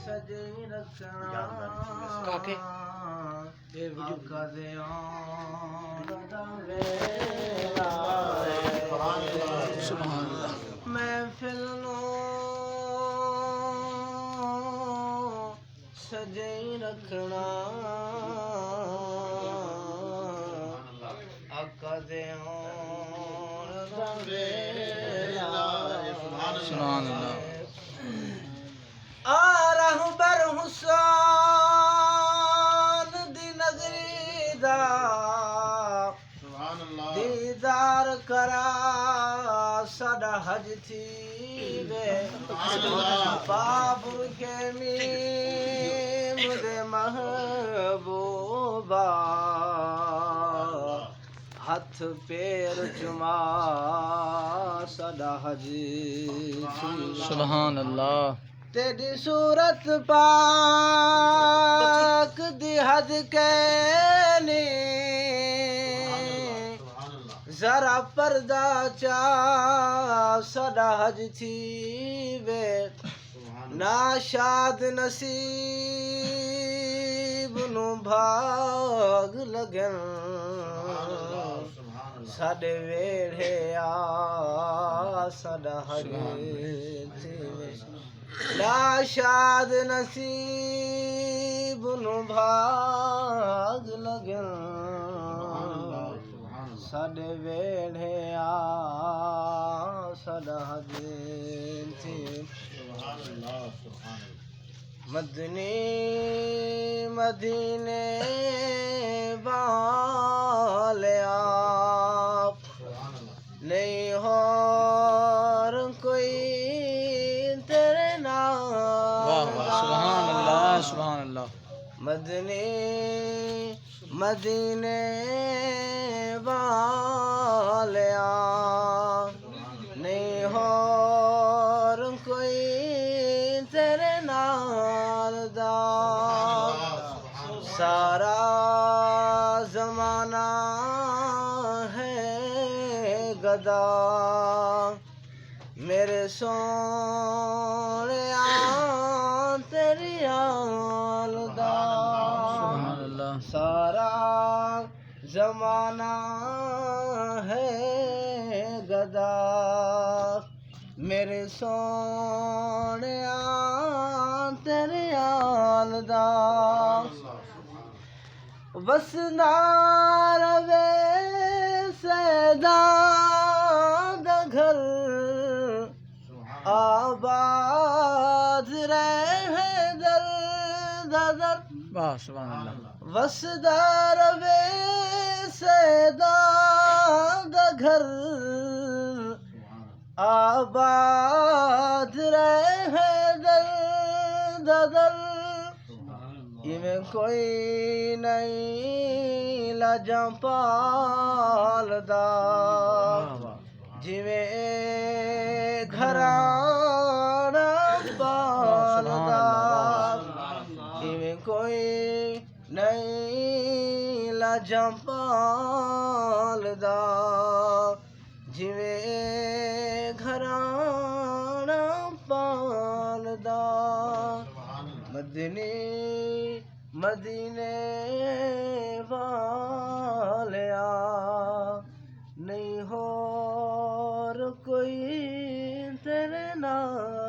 सजे रखना काके आका दे सुभान अल्लाह महफिल नो सजे रखना आका दे सुभान अल्लाह रहबर हुसैन दी नगरी दा दीदार करा साडा हज थी वे बाबुर के मीम दे महबूबा हथ पैर चुमा साडा हज थी सुभान अल्लाह तेरी सूरत पाक दी हद कैनी जरा पर्दा चा सदा हज थी वे नाशाद नसीब नु भाग लगन साडे वेड़े आ सदा हज थी वे नाशाद नसीब नु भाग लगन साडे वेड़े आ सदा हज थी मदनी मदीने वाले आप नहीं और कोई तेरे नाम सुभान अल्लाह मदनी मदीने वाले नहीं और कोई तेरे नाल दा सारा जमाना है गदा मेरे सोने तेरी आल दा सारा जमाना है गदा मेरे सोने तेरे आल दा वसदा रवे सैदा दा घर आबाद रहे दर दर वाह सुभान अल्लाह वसदा रवे सैदा दा घर आबाद रहे दर दर इवें कोई नहीं लाजा पालदा जिवें घराना पालदा इवें कोई नहीं लाजा पालदा जिवें घराना पालदा मदनी मदीने वालिया नहीं और कोई तेरे नाल